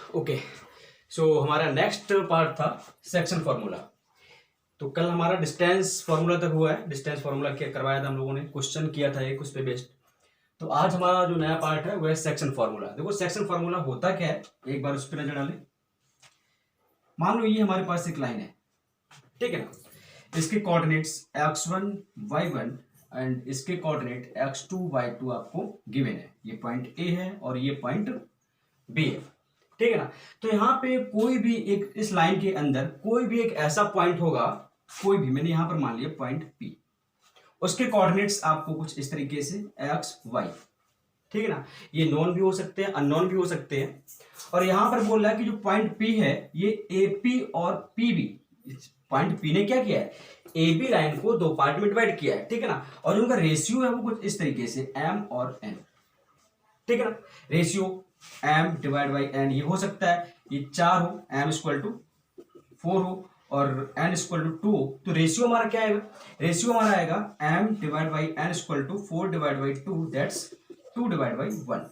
Okay, सो हमारा next part था section formula. तो कल हमारा डिस्टेंस फार्मूला तक हुआ है। डिस्टेंस फार्मूला क्या करवाया था हम लोगों ने, क्वेश्चन किया था एक उस पे बेस्ड। तो आज हमारा जो नया पार्ट है वह है सेक्शन फार्मूला। देखो सेक्शन फार्मूला होता क्या है, एक बार उस पर नजर डालें। मान लो ये हमारे पास एक लाइन है, ठीक है ना। इसके कोऑर्डिनेट्स x1 y1 एंड इसके कोऑर्डिनेट x2 y2 आपको गिवन है। ये पॉइंट ए है और ये पॉइंट बी है, ठीक है ना। तो यहाँ पे कोई भी एक इस लाइन के अंदर कोई भी एक ऐसा पॉइंट होगा, कोई भी, मैंने यहां पर मान लिया पॉइंट पी, उसके कोऑर्डिनेट्स आपको कुछ इस तरीके से एक्स वाई, ठीक है ना। ये नॉन भी हो सकते हैं, अननोन भी हो सकते हैं। और यहां पर बोल रहा है कि जो पॉइंट पी है ये ए पी और पी बी, पॉइंट पी ने क्या किया है, ए बी लाइन को दो पार्ट में डिवाइड किया है, ठीक है ना। और जो उनका रेशियो है वो कुछ इस तरीके से एम और एन, ठीक है ना। Ratio m divide by n ये हो सकता है, ये 4 हो, m इक्वल टू 4 हो और n इक्वल टू 2 हो। तो रेशियो हमारा क्या आएगा, रेशियो हमारा आएगा m divide by n equal to 4 divide by 2, that's 2 divide by 1।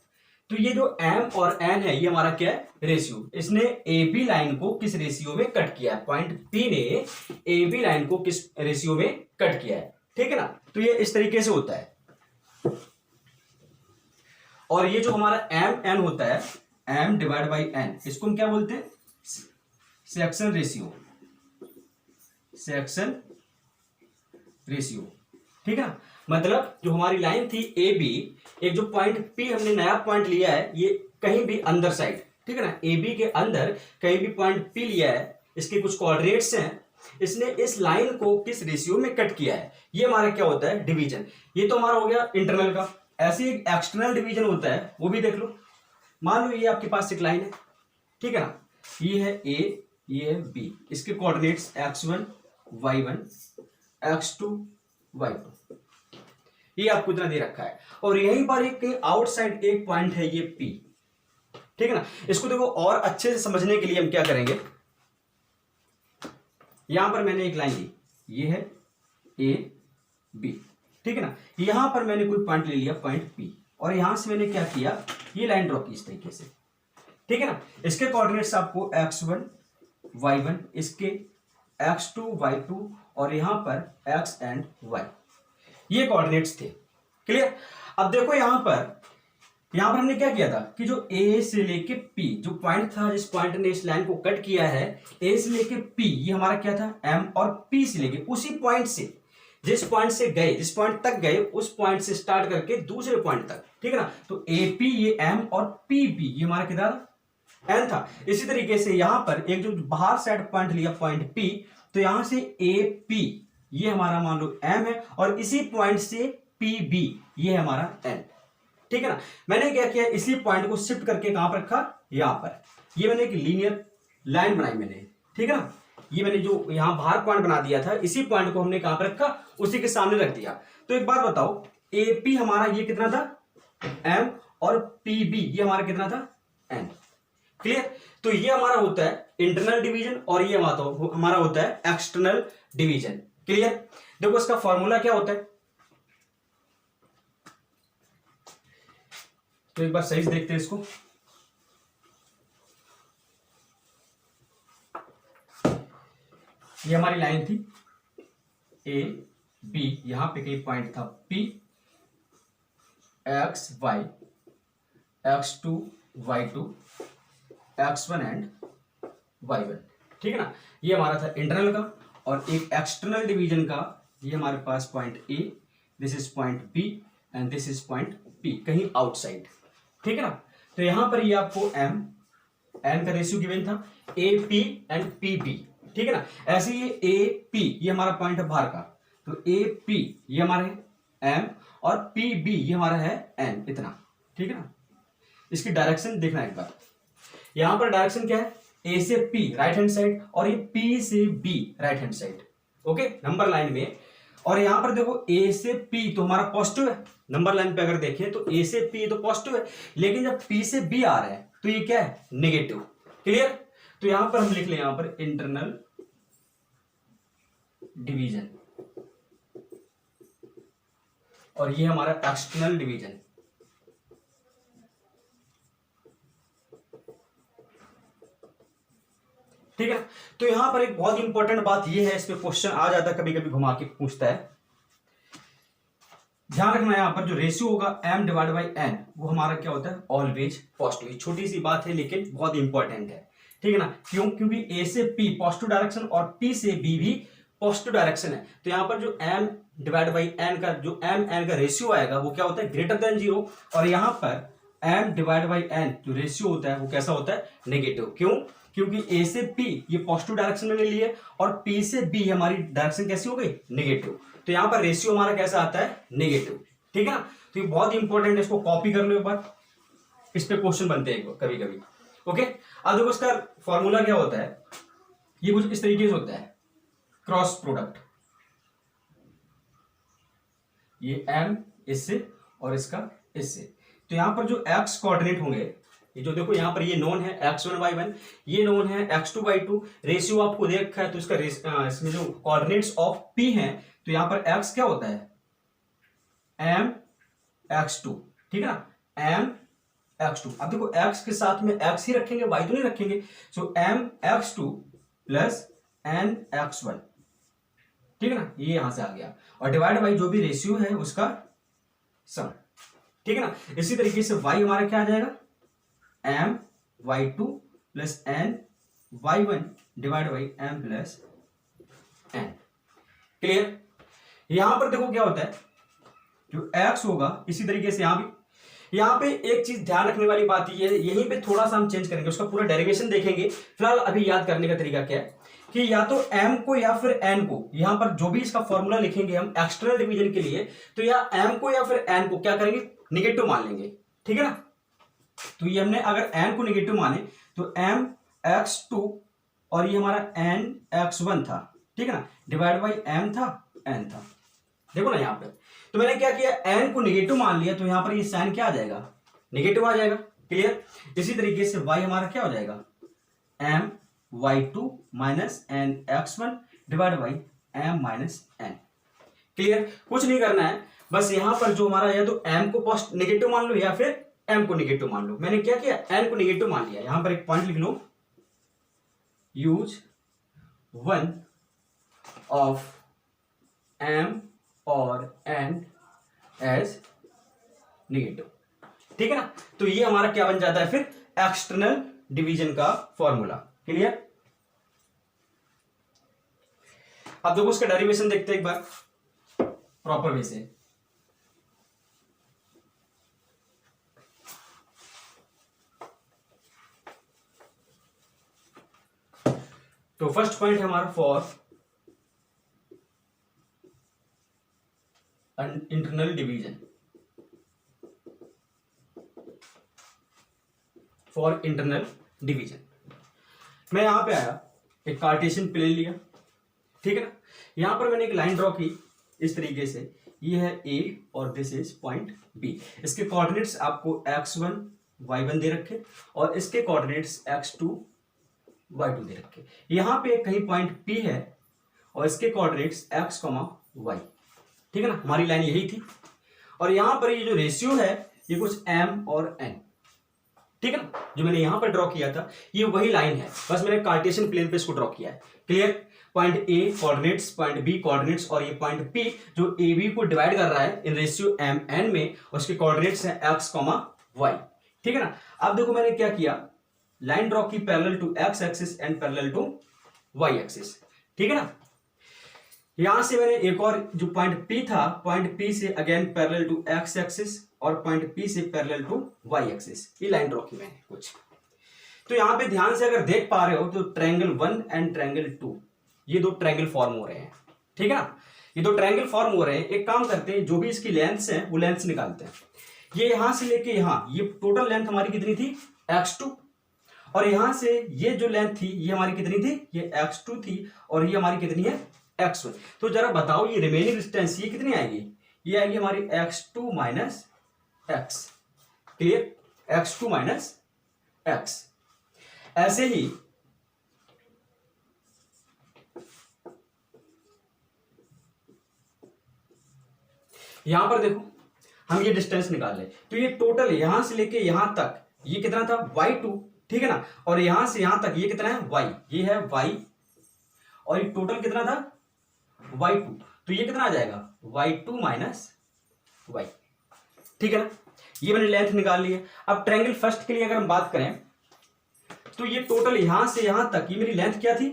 तो ये जो m और n है ये हमारा क्या है, रेशियो। इसने ए बी लाइन को किस रेशियो में कट किया है, पॉइंट P ने ए बी लाइन को किस रेशियो में कट किया है, ठीक है ना। तो ये इस तरीके से होता है। और ये जो हमारा एम एन होता है, एम डिवाइड बाई एन, इसको हम क्या बोलते हैं, सेक्शन रेशियो, सेक्शन रेशियो, ठीक है ना। मतलब जो हमारी लाइन थी ए बी, एक जो पॉइंट पी हमने नया पॉइंट लिया है, ये कहीं भी अंदर साइड, ठीक है ना, ए बी के अंदर कहीं भी पॉइंट पी लिया है, इसके कुछ कोऑर्डिनेट्स हैं, इसने इस लाइन को किस रेशियो में कट किया है, ये हमारा क्या होता है, डिवीजन। ये तो हमारा हो गया इंटरनल का। ऐसे एक एक्सटर्नल डिवीजन होता है, वो भी देख लो। मान लो ये आपके पास एक लाइन है, ठीक है ना, ये है ए, ये है बी, इसके coordinates x1 y1 x2 y2, ये आपको इतना दे रखा है। और यहीं पर एक आउटसाइड एक पॉइंट है ये P, ठीक है ना। इसको देखो और अच्छे से समझने के लिए हम क्या करेंगे, यहां पर मैंने एक लाइन ली, ये है ए बी, ठीक है ना। यहां पर मैंने कोई पॉइंट ले लिया पॉइंट P, और यहां से मैंने क्या किया, ये लाइन ड्रॉ की इस तरीके से, ठीक है ना। इसके कोऑर्डिनेट्स आपको x1 y1, इसके x2 y2 और यहां पर x एंड y, ये कोऑर्डिनेट्स थे। क्लियर। अब देखो यहां पर हमने क्या किया था कि जो a से लेके p, जो पॉइंट था, जिस पॉइंट ने इस लाइन को कट किया है, a से लेके p, ये हमारा क्या था, m, और p से लेके उसी पॉइंट से, जिस पॉइंट से गए, जिस पॉइंट तक गए, उस पॉइंट से स्टार्ट करके दूसरे पॉइंट तक, ठीक है ना। तो AP ये m और PB ये हमारा कितना n था। इसी तरीके से यहां पर एक जो बाहर साइड पॉइंट लिया पॉइंट P, तो यहां से AP ये हमारा मान लो m है, और इसी पॉइंट से PB ये हमारा n, ठीक है ना। मैंने क्या किया, इसी पॉइंट को शिफ्ट करके कहां पर रखा, यहां पर। ये मैंने एक लीनियर लाइन बनाई मैंने, ठीक है ना। ये मैंने जो यहां बाहर पॉइंट बना दिया था, इसी पॉइंट को हमने कहां पर रखा, उसी के सामने रख दिया। तो एक बात बताओ, AP हमारा ये कितना था, m, और PB ये हमारा कितना था, n। क्लियर। तो ये हमारा होता है इंटरनल डिवीजन, और ये हमारा होता है एक्सटर्नल डिवीजन। क्लियर। देखो इसका फॉर्मूला क्या होता है, तो एक बार सही से देखते हैं इसको। ये हमारी लाइन थी ए बी, यहां पे कहीं पॉइंट था P, x y, x2 y2 x1 and y1, ठीक है ना। ये हमारा था इंटरनल का। और एक एक्सटर्नल डिवीजन का, ये हमारे पास point A, this is point B and this is point P, कहीं आउटसाइड, ठीक है ना। तो यहां पर ये आपको m n का रेशियो गिवन था, AP एंड PB, ठीक है ना। ऐसे ये AP ये हमारा पॉइंट है बाहर का, तो AP ये हमारा है m, और PB ये हमारा है n, इतना, ठीक है ना। इसकी डायरेक्शन देखना एक बार, यहां पर डायरेक्शन क्या है, A से P राइट हैंड साइड, और ये P से B right hand side, okay, number line में। और यहां पर देखो A से P तो हमारा पॉजिटिव है, नंबर लाइन पे अगर देखें तो A से P तो पॉजिटिव है, लेकिन जब P से B आ रहा है तो ये क्या है, नेगेटिव। क्लियर। तो यहां पर हम लिख लें, यहां पर इंटरनल डिवीजन, और ये हमारा एक्सटर्नल डिवीजन। ठीक है। तो यहां पर एक बहुत इंपॉर्टेंट बात यह है, इस पे क्वेश्चन आ जाता है, कभी कभी घुमा के पूछता है। ध्यान रखना यहां पर जो रेशियो होगा m डिवाइड बाई n, वो हमारा क्या होता है, ऑलवेज पॉजिटिव। छोटी सी बात है लेकिन बहुत इंपॉर्टेंट है, ठीक है ना। क्यों? क्योंकि a से p पॉजिटिव डायरेक्शन और p से b भी पॉजिटिव डायरेक्शन है। तो यहां पर जो m डिवाइड बाई n का जो m n का रेशियो आएगा वो क्या होता है, ग्रेटर देन 0। और यहां पर m डिवाइड बाई n जो रेशियो होता है वो कैसा होता है, नेगेटिव। क्यों? क्योंकि a से p ये पॉजिटिव डायरेक्शन में ले लिए और p से b हमारी डायरेक्शन कैसी हो गई, नेगेटिव। तो यहां पर रेशियो हमारा कैसा आता है, नेगेटिव, ठीक है ना। तो ये बहुत इंपॉर्टेंट है, इसको कॉपी कर लो एक बार, इस पे क्वेश्चन बनते हैं कभी कभी। ओके, अब देखो इसका फॉर्मूला क्या होता है, ये कुछ इस तरीके से होता है, क्रॉस प्रोडक्ट, ये m इससे और इसका इससे। तो यहां पर जो x कोऑर्डिनेट होंगे, ये जो देखो यहां पर ये नोन है x1 y1, ये नोन है x2 y2। रेशियो आपको देख रखा है तो इसका इसमें जो कोऑर्डिनेट्स ऑफ p हैं, तो यहां पर x क्या होता है, m x2, ठीक है ना, m x2। अब देखो x के साथ में x ही रखेंगे, y तो नहीं रखेंगे। सो m x2 plus n x1, ठीक है ना, ये यहां से आ गया। और डिवाइड बाई जो भी रेशियो है उसका सम, ठीक है ना। इसी तरीके से y हमारा क्या आ जाएगा, m y2 plus n y1 divide by m plus n। Clear? यहां पर देखो क्या होता है, जो x होगा इसी तरीके से यहां भी। यहां पे एक चीज ध्यान रखने वाली बात ये है, यहीं पे थोड़ा सा हम चेंज करेंगे, उसका पूरा डेरिवेशन देखेंगे। फिलहाल अभी याद करने का तरीका क्या है कि या तो m को या फिर n को, यहां पर जो भी इसका फॉर्मूला लिखेंगे हम एक्सटर्नल डिवीजन के लिए, तो या m को या फिर n को क्या करेंगे, निगेटिव मान लेंगे, ठीक है ना। तो ये हमने अगर n को निगेटिव माने तो m x2 और ये हमारा n x1 था, ठीक है ना, डिवाइड बाई m था, n था। देखो ना यहां पे, तो मैंने क्या किया, n को निगेटिव मान लिया, तो यहां पर ये साइन क्या आ जाएगा, निगेटिव आ जाएगा। क्लियर? इसी तरीके से y हमारा क्या हो जाएगा, m y2 minus n x1 divide by m minus n। Clear? कुछ नहीं करना है, बस यहां पर जो हमारा, या तो m को नेगेटिव मान लो या फिर m को नेगेटिव मान लो। मैंने क्या किया, n को नेगेटिव मान लिया। यहां पर एक पॉइंट लिख लो, यूज वन ऑफ m और n एज नेगेटिव, ठीक है ना। तो ये हमारा क्या बन जाता है फिर, एक्सटर्नल डिवीजन का फॉर्मूला। क्लियर? अब देखो उसका डेरिवेशन देखते हैं एक बार प्रॉपर वे से। तो फर्स्ट पॉइंट है हमारा, for internal division, for internal division. मैं यहां पे आया, एक कार्टेशियन प्लेन लिया, ठीक है ना। यहां पर मैंने एक लाइन ड्रॉ की इस तरीके से, ये है a और दिस इज पॉइंट b। इसके कोऑर्डिनेट्स आपको x1 y1 दे रखे और इसके कोऑर्डिनेट्स x2 y2 दे रखे। यहां पे कहीं पॉइंट p है और इसके कोऑर्डिनेट्स x, y, ठीक है ना, हमारी लाइन यही थी। और यहां पर ये जो रेशियो है ये कुछ m और n, ठीक है ना, जो मैंने यहां पर ड्रॉ किया था ये वही लाइन है, बस मैंने कार्टेशियन प्लेन पे इसको ड्रॉ किया है। Clear? Point a coordinates, point b coordinates और ये पॉइंट p जो a b को डिवाइड कर रहा है इन रेशियो m n में, उसके कोऑर्डिनेट्स हैं x, y, ठीक है ना। अब देखो मैंने क्या किया, लाइन ड्रॉ की parallel to x axis and parallel to y axis, ठीक है ना। यहां से मैंने एक और जो पॉइंट P था, पॉइंट P से again parallel to x axis और पॉइंट P से पैरेलल टू y एक्सिस, ये लाइन ड्रॉ की मैंने कुछ। तो यहां पे ध्यान से अगर देख पा रहे हो तो ट्रायंगल 1 एंड ट्रायंगल 2, ये दो ट्रायंगल फॉर्म हो रहे हैं, ठीक है ना, ये दो ट्रायंगल फॉर्म हो रहे हैं। एक काम करते हैं, जो भी इसकी लेंथ्स हैं वो लेंथ्स निकालते हैं। ये यहां से लेके यहां, ये टोटल लेंथ हमारी कितनी थी, x2, और यहां से ये जो लेंथ थी ये हमारी कितनी थी, ये x2 थी, और ये हमारी कितनी है, x1। तो जरा बताओ ये रिमेनिंग डिस्टेंस ये कितनी आएगी, ये आएगी हमारी x2 minus x। Clear? x2 minus x। ऐसे ही यहां पर देखो हम ये डिस्टेंस निकाल ले, तो ये टोटल यहां से लेके यहां तक ये कितना था, y2 ठीक है ना। और यहां से यहां तक ये कितना है y, ये है y, और ये टोटल कितना था y2, तो ये कितना आ जाएगा y2 माइनस y, ठीक है ना। ये मैंने लेंथ निकाल ली है। अब ट्रायंगल फर्स्ट के लिए अगर हम बात करें तो ये टोटल यहां से यहां तक ये मेरी लेंथ क्या थी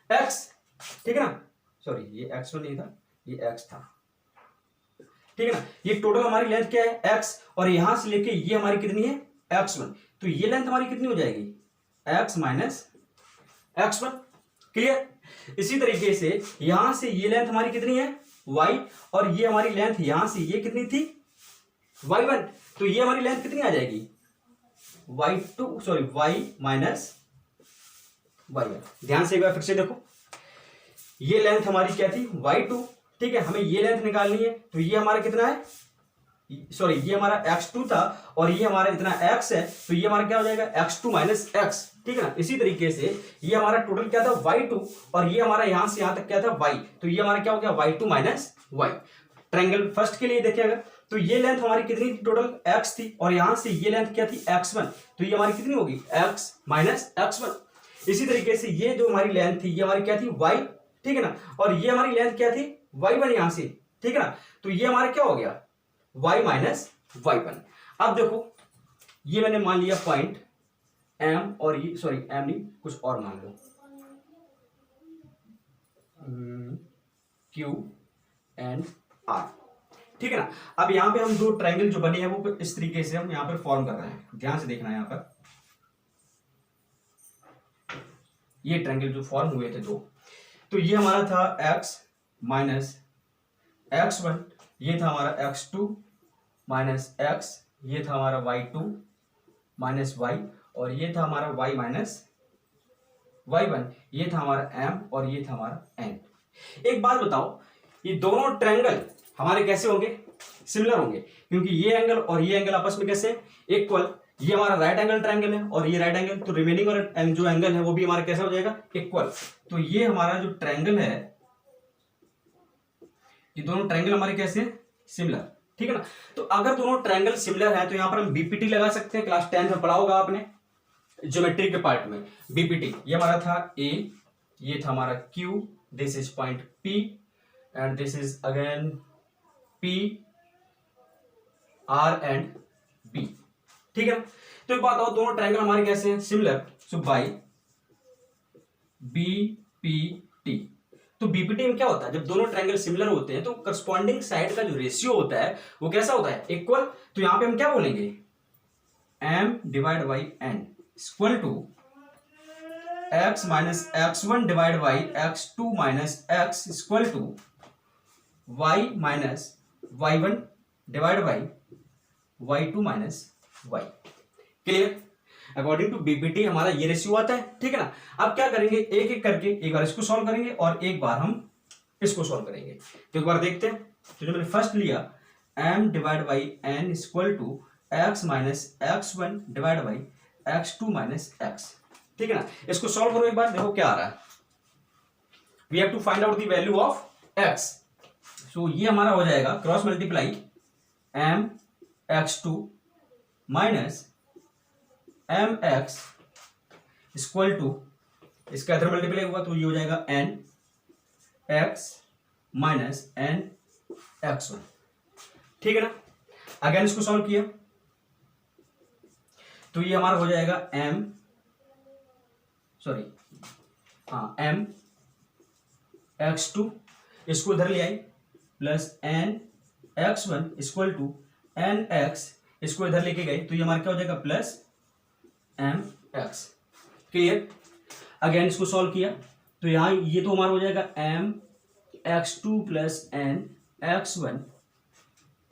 x, ठीक है ना, सॉरी ये x1 नहीं था, ये x था, ठीक है ना। ये टोटल हमारी लेंथ क्या है x, और यहां से लेके ये हमारी कितनी है x1, तो ये लेंथ हमारी कितनी हो जाएगी x माइनस x1, क्लियर। इसी तरीके से यहां से ये लेंथ हमारी कितनी है y, और ये हमारी लेंथ यहां से ये कितनी थी y1, तो ये हमारी लेंथ कितनी आ जाएगी y2 sorry y minus y1। ध्यान से एक बार फिर से देखो, ये लेंथ हमारी क्या थी y2, ठीक है, हमें ये लेंथ निकालनी है, तो ये हमारा कितना है, सॉरी ये हमारा x2 था, और ये हमारा इतना x है, तो ये हमारा क्या हो जाएगा x2 माइनस x, ठीक है ना। इसी तरीके से ये हमारा टोटल क्या था y2, और ये हमारा यहां से यहां तक क्या था y, तो ये हमारा क्या हो गया y2 minus y। Triangle first के लिए देखिएगा तो ये लेंथ हमारी कितनी थी टोटल x थी, और यहां से ये लेंथ क्या थी x1, तो ये हमारी कितनी होगी x माइनस x1। इसी तरीके से ये जो हमारी लेंथ थी ये हमारी क्या थी y, ठीक है ना, और ये हमारी लेंथ क्या थी y1 यहां से, ठीक है ना, तो ये हमारा क्या हो गया y माइनस y1। अब देखो ये मैंने मान लिया पॉइंट m, और ये सॉरी m नहीं कुछ और मान लो q एंड r, ठीक है ना। अब यहां पे हम दो ट्रायंगल जो बने हैं वो इस तरीके से हम यहां पर फॉर्म कर रहे हैं, ध्यान से देखना है। यहां पर ये ट्रायंगल जो फॉर्म हुए थे दो, तो ये हमारा था x माइनस x1, ये था हमारा x2 माइनस x, ये था हमारा y2 माइनस y, और ये था हमारा y माइनस y1, ये था हमारा m, और ये था हमारा n। एक बात बताओ, ये दोनों ट्रायंगल हमारे कैसे होंगे सिमिलर होंगे, क्योंकि ये एंगल और ये एंगल आपस में कैसे इक्वल, ये हमारा राइट एंगल ट्रायंगल है और ये राइट एंगल, तो रिमेनिंग और जो एंगल है वो भी हमारा कैसा हो जाएगा इक्वल। तो ये हमारा जो ट्रायंगल है, ये दोनों ट्रायंगल हमारे कैसे सिमिलर, ठीक है ना। तो अगर दोनों ट्रायंगल सिमिलर है तो यहां पर हम बीपीटी लगा सकते हैं, क्लास 10 में पढ़ा होगा आपने ज्योमेट्री के पार्ट में। बीपीटी ये हमारा था ए, ये था हमारा Q, this is point P, and this is again P, R and B, ठीक है ना। तो एक बात और, दोनों ट्रायंगल हमारे कैसे हैं सिमिलर, सो बाय बीपीटी। तो बीपीटी में क्या होता है, जब दोनों ट्रायंगल सिमिलर होते हैं तो करस्पॉन्डिंग साइड का जो रेशियो होता है वो कैसा होता है इक्वल। तो यहां पे हम क्या बोलेंगे m divide by n equal to x minus x1 divide by x2 minus x equal to y minus y1 divide by y2 minus y। Clear. According to BPT हमारा ये रेशियो आता है, ठीक है ना। अब क्या करेंगे, एक एक करके एक बार इसको सॉल्व करेंगे और एक बार हम इसको सॉल्व करेंगे। तो एक बार देखते हैं, तो जो मैंने फर्स्ट लिया m divide by n equal to x minus x1 divide by x2 minus x, ठीक है ना। इसको सॉल्व करो एक बार, देखो क्या आ रहा है। We have to find out the value of x। सो ये हमारा हो जाएगा cross multiply m x2 minus M X equal to, इसका इधर मल्टीप्लाई हुआ तो ये हो जाएगा N x minus N X one, ठीक है ना। अगेन इसको सॉल्व किया तो ये हमारा हो जाएगा एम एक्स टू, इसको इधर ले आई plus N X one equal to N X, इसको इधर लेके गए तो ये हमारा क्या हो जाएगा plus M X. Clear. Again इसको सॉल्व किया तो यहां ये तो हमारा हो जाएगा M X two plus N X one,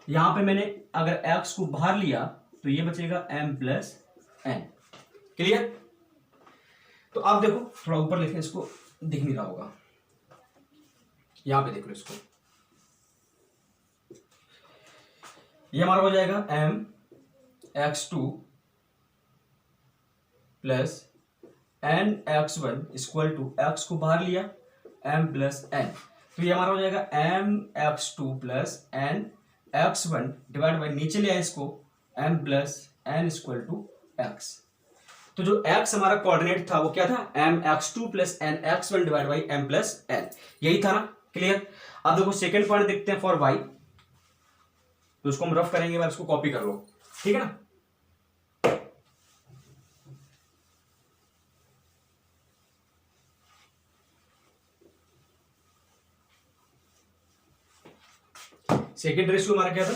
यहां पे मैंने अगर एक्स को बाहर लिया तो ये बचेगा एम प्लस एन। क्लियर। तो आप देखो थोड़ा ऊपर लिखें, इसको दिख नहीं रहा होगा, यहां पे देख लो इसको, ये हमारा हो जाएगा M X two plus N X one equal to X को बाहर लिया एम प्लस एन, तो ये हमारा हो जाएगा M X two plus N X one divide by नीचे लिया इसको M plus N equal to X. तो जो x हमारा कोऑर्डिनेट था वो क्या था, mx2 plus nx1 divide by m plus n, यही था ना, क्लियर। अब देखो सेकेंड पॉइंट देखते हैं फॉर y, तो उसको हम रफ करेंगे, बार इसको कॉपी कर लो, ठीक है ना। सेकेंड रेशियो हमारा क्या था,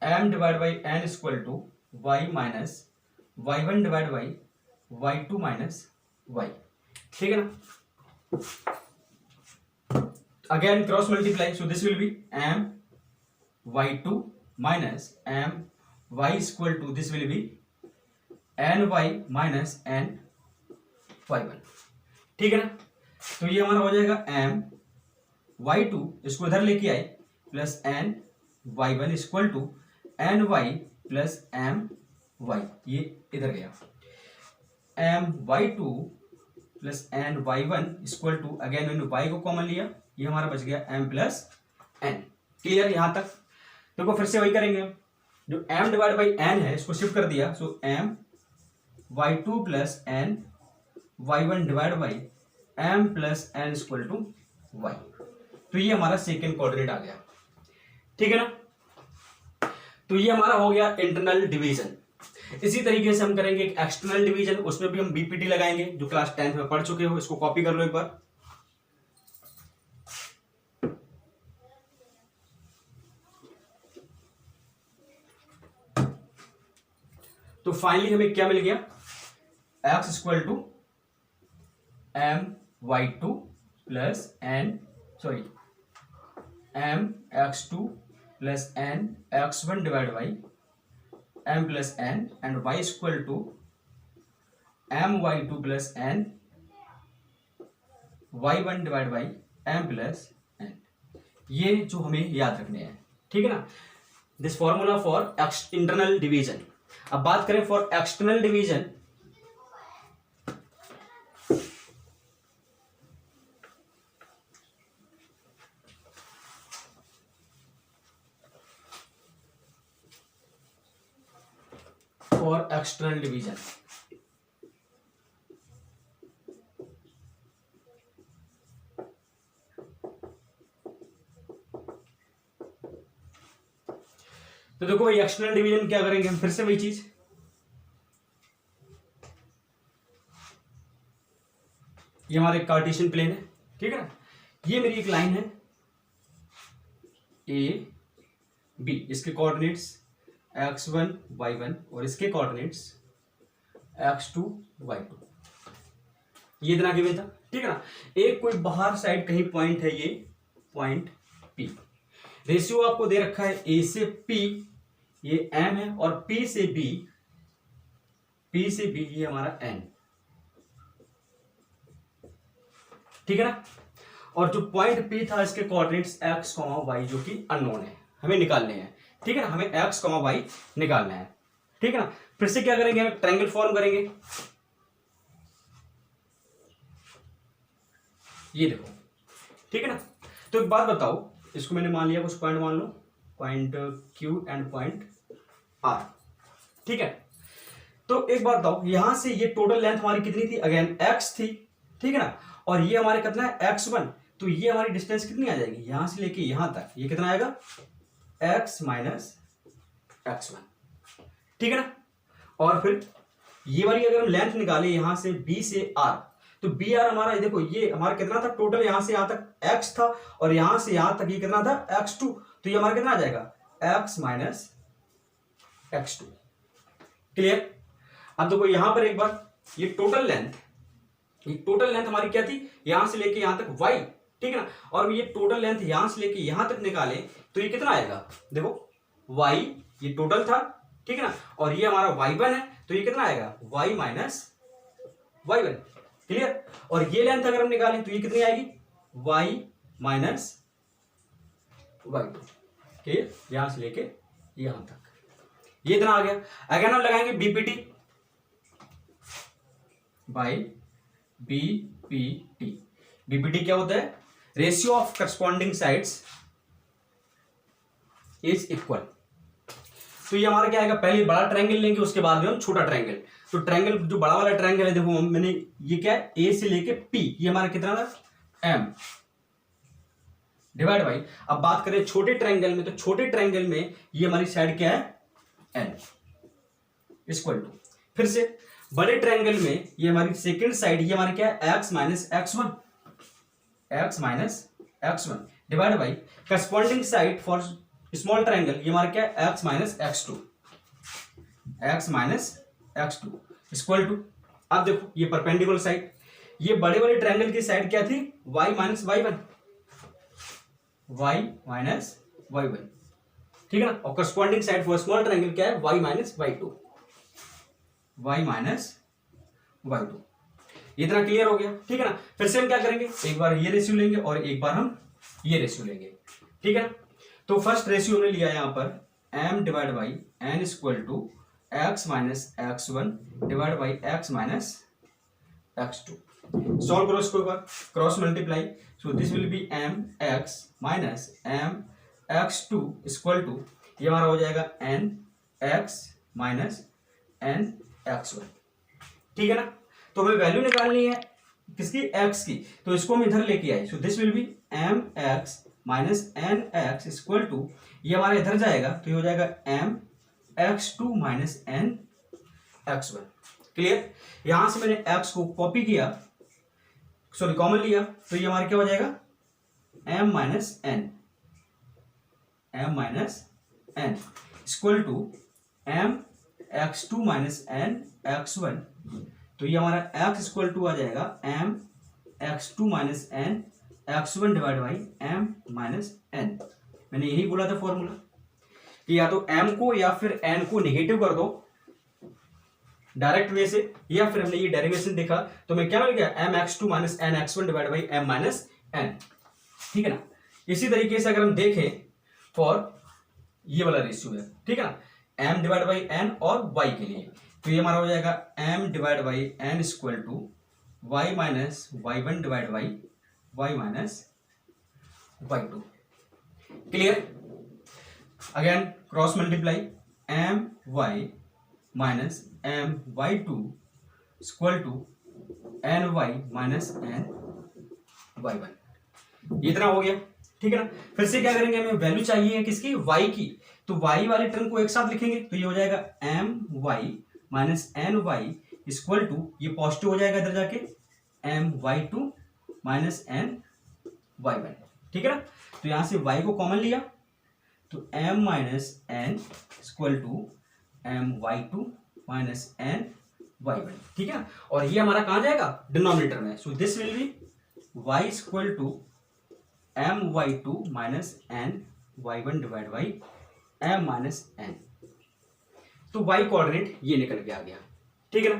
m divide by n equal to y minus y1 divide by y2 minus y, ठीक है ना। Again cross multiply, so this will be m y2 minus m y equal to this will be n y minus n y1, ठीक है ना। तो ये हमारा हो जाएगा m y2, इसको इधर लेके आए, plus n y1 equal to N Y plus M Y, ये इधर गया, M Y two plus N Y one equal to, again मैंने वाई को कॉमन लिया, ये हमारा बच गया एम प्लस एन, क्लियर यहां तक। देखो फिर से वही करेंगे, जो एम डिवाइड बाई एन है इसको शिफ्ट कर दिया, so M Y two plus N Y one divide by M plus N equal to Y, तो ये हमारा सेकेंड कोऑर्डिनेट आ गया, ठीक है ना। तो ये हमारा हो गया इंटरनल डिवीजन। इसी तरीके से हम करेंगे एक एक्सटर्नल डिवीजन, उसमें भी हम बीपीटी लगाएंगे, जो क्लास 10th में पढ़ चुके हो, इसको कॉपी कर लो एक बार। तो फाइनली हमें क्या मिल गया, x equal to M Y two plus N sorry M X two plus N X one divide by M plus N and Y equal to M Y two plus N Y one divide by M plus N, ये जो हमें याद रखने हैं, ठीक है ना। This formula for internal division. अब बात करें for external division, for external division तो देखो भाई एक्सटर्नल डिवीजन क्या करेंगे हम, फिर से वही चीज, ये हमारा एक कार्टेशियन प्लेन है, ठीक है ना। ये मेरी एक लाइन है ए बी, इसके कोऑर्डिनेट्स x1 y1 और इसके कोऑर्डिनेट्स x2 y2, ये इतना गिवन था, ठीक है ना। एक कोई बाहर साइड कहीं पॉइंट है, ये पॉइंट P, रेशियो आपको दे रखा है A से P, ये M है, और P से B ये हमारा N, ठीक है ना। और जो पॉइंट P था इसके कोऑर्डिनेट्स x, y जो कि अननोन है, हमें निकालने हैं, ठीक है ना। हमें x, y निकालना है, ठीक है ना। फिर से क्या करेंगे, हम ट्रायंगल फॉर्म करेंगे, ये देखो, ठीक है ना। तो एक बात बताओ, इसको मैंने मान लिया कुछ पॉइंट, मान लो point Q and point R, ठीक है। तो एक बात बताओ, यहां से ये टोटल लेंथ हमारी कितनी थी, अगेन x थी, ठीक है ना। और ये हमारे कितना है x1, तो ये हमारी डिस्टेंस कितनी आ जाएगी, यहां से लेके यहां तक, ये कितना आएगा x माइनस x1, ठीक है ना। और फिर ये वाली अगर हम लेंथ निकाले यहां से B से R, तो बी आर हमारा देखो, ये हमारा कितना था टोटल, यहां से यहां तक x था, और यहां से यहां तक ये कितना था x2, तो ये हमारा कितना आ जाएगा x माइनस x2, क्लियर। अब देखो यहां पर एक बार, ये टोटल लेंथ हमारी क्या थी, यहां से लेके यहां तक y, ठीक है ना। और ये टोटल लेंथ यहां से लेके यहां तक निकाले तो ये कितना आएगा, देखो y ये टोटल था, ठीक है ना, और ये हमारा y1 है, तो ये कितना आएगा y माइनस y1, क्लियर। और ये लेंथ अगर हम निकालें तो ये कितनी आएगी y माइनस y2, क्लियर, यहां से लेके यहां तक, ये इतना आ गया। अगर हम लगाएंगे बीपीटी बाई बीपीटी, बीपीटी क्या होता है, ratio of corresponding sides is equal. तो ये हमारा क्या आएगा, पहले बड़ा ट्रायंगल लेंगे उसके बाद में हम छोटा ट्रायंगल। तो ट्रायंगल जो बड़ा वाला ट्रायंगल है देखो मैंने ये क्या है, ए से लेके पी, ये हमारा कितना था एम डिवाइड बाई, अब बात करें छोटे ट्रायंगल में, तो छोटे ट्रायंगल में ये हमारी साइड क्या है एन इक्वल टू, फिर से बड़े ट्रायंगल में ये हमारी सेकंड साइड ये हमारी क्या है X minus X one divide by corresponding side for small triangle ये हमारा क्या है X minus X two equal to, अब देखो ये परपेंडिकुलर साइड, ये बड़े वाले ट्रायंगल की साइड क्या थी y माइनस वाई वन, ठीक है ना, और corresponding side for small triangle क्या है y माइनस वाई टू, इतना क्लियर हो गया, ठीक है ना। फिर से हम क्या करेंगे, एक बार ये रेशियो लेंगे और एक बार हम ये रेशियो लेंगे, ठीक है ना। तो फर्स्ट रेशियो हमने लिया यहां पर m divide by n equal to X minus X one divide by X minus X two, solve करो इसको एक बार, cross multiply, so this will be m x minus m x2 equal to, ये हमारा हो जाएगा n x minus n x1, ठीक है ना। तो हमें वैल्यू निकालनी है किसकी, x की, तो इसको हम इधर लेके आए, so this will be m x minus n x equal to, ये हमारा इधर जाएगा तो ये हो जाएगा m x2 minus n x1, clear. यहां से मैंने x को कॉपी किया, सॉरी कॉमन लिया, तो ये हमारा क्या हो जाएगा m minus n equal to m x2 minus n x1, तो ये हमारा x इक्वल टू आ जाएगा m x2 minus n x1 divide by m minus n। मैंने यही बोला था फॉर्मूला कि या तो m को या फिर n को निगेटिव कर दो डायरेक्ट वे से, या फिर हमने ये डेरिवेशन देखा तो मैं क्या मिल गया m x2 minus n x1 divide by m minus n, ठीक है ना। इसी तरीके से अगर हम देखें फॉर ये वाला रेशियो है, ठीक है ना, m डिवाइड बाई n और y के लिए, तो ये हमारा हो जाएगा m divide by n equal to y minus Y one divide by y minus Y two, clear. Again cross multiply, m y minus m Y two equal to n y minus n Y one, इतना हो गया, ठीक है ना। फिर से क्या करेंगे, हमें वैल्यू चाहिए किसकी, y की, तो y वाले टर्म को एक साथ लिखेंगे, तो ये हो जाएगा m y minus n y equal to, ये पॉजिटिव हो जाएगा इधर जाके m y two minus n y one, ठीक है ना। तो यहां से y को कॉमन लिया तो m minus n equal to m y two minus n y one, ठीक है। और ये हमारा कहां जाएगा डिनोमिनेटर में, so this will be y equal to m y two minus n y one divide by m minus n, तो y coordinate ये निकल के आ गया, ठीक है ना।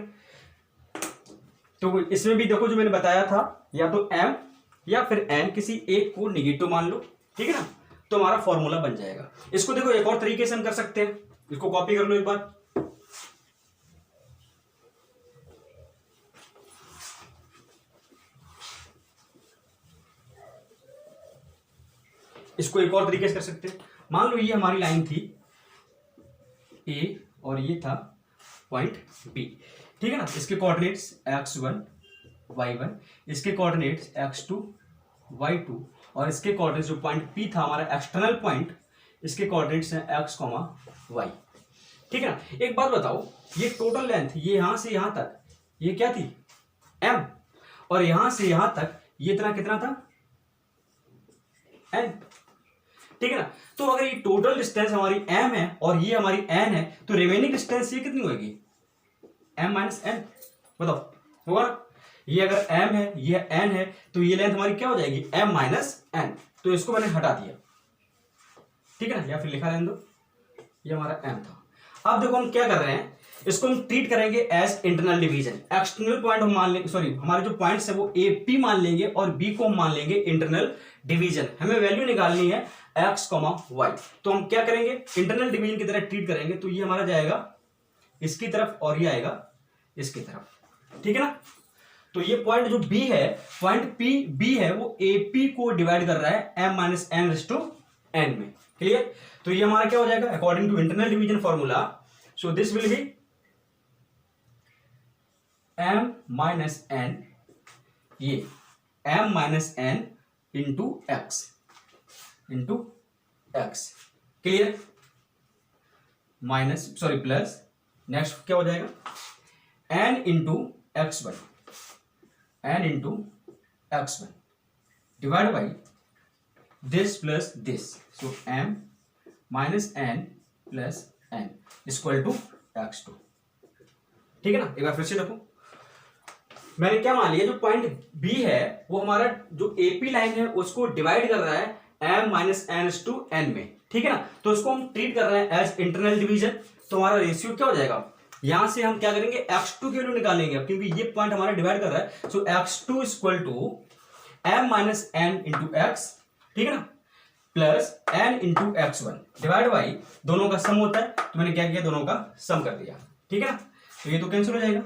तो इसमें भी देखो जो मैंने बताया था, या तो m या फिर n किसी एक को निगेटिव मान लो, ठीक है ना, तो हमारा फॉर्मूला बन जाएगा। इसको देखो एक और तरीके से हम कर सकते हैं, इसको कॉपी कर लो एक बार, इसको एक और तरीके से कर सकते हैं। मान लो ये हमारी लाइन थी A और ये था पॉइंट B, ठीक है ना। इसके कोऑर्डिनेट्स x1 y1, इसके कोऑर्डिनेट्स x2 y2, और इसके कोऑर्डिनेट्स जो पॉइंट P था हमारा एक्सटर्नल पॉइंट, इसके कोऑर्डिनेट्स हैं x, y, ठीक है ना। एक बात बताओ, ये टोटल लेंथ ये यहां से यहां तक ये क्या थी m, और यहां से यहां तक ये इतना कितना था n, ठीक है ना। तो अगर ये टोटल डिस्टेंस हमारी m है और ये हमारी n है, तो रिमेनिंग डिस्टेंस ये कितनी होगी m माइनस n, बताओ होगा ना। ये अगर m है ये n है, तो ये लेंथ हमारी क्या हो जाएगी m माइनस n, तो इसको मैंने हटा दिया, ठीक है ना, या फिर लिखा रहने दो, ये हमारा m था। अब देखो हम क्या कर रहे हैं, इसको हम ट्रीट करेंगे as internal division. External point हम मान लेंगे, सॉरी हमारे जो पॉइंट्स है वो ए पी मान लेंगे और बी को हम मान लेंगे इंटरनल डिवीजन। हमें वैल्यू निकालनी है x, y, तो हम क्या करेंगे इंटरनल डिवीजन की तरह ट्रीट करेंगे। तो ये हमारा जाएगा इसकी तरफ और ये आएगा इसकी तरफ, ठीक है ना। तो ये पॉइंट जो B है, पॉइंट P B है, वो AP को डिवाइड कर रहा है m minus n ratio n में, क्लियर। तो ये हमारा क्या हो जाएगा according to internal division formula, so this will be m minus N, ये m minus N into X clear, minus sorry plus, next क्या हो जाएगा n into X one, divide by this plus this, so m minus N plus N equal to x2। ठीक है ना। एक बार फिर से देखो, मैंने क्या मान लिया, जो पॉइंट बी है वो हमारा जो एपी लाइन है उसको डिवाइड कर रहा है m minus N to N में, ठीक है ना। तो उसको हम ट्रीट कर रहे हैं एज इंटरनल डिवीजन। तो हमारा रेशियो क्या हो जाएगा, यहां से हम क्या करेंगे x2 की वैल्यू निकालेंगे क्योंकि ये पॉइंट हमारा डिवाइड कर रहा है। So x2 equal to m minus N into x, ठीक है ना, plus n into x1 divide by दोनों का सम होता है, तो मैंने क्या किया दोनों का सम कर दिया, ठीक है ना। तो ये तो कैंसिल हो जाएगा,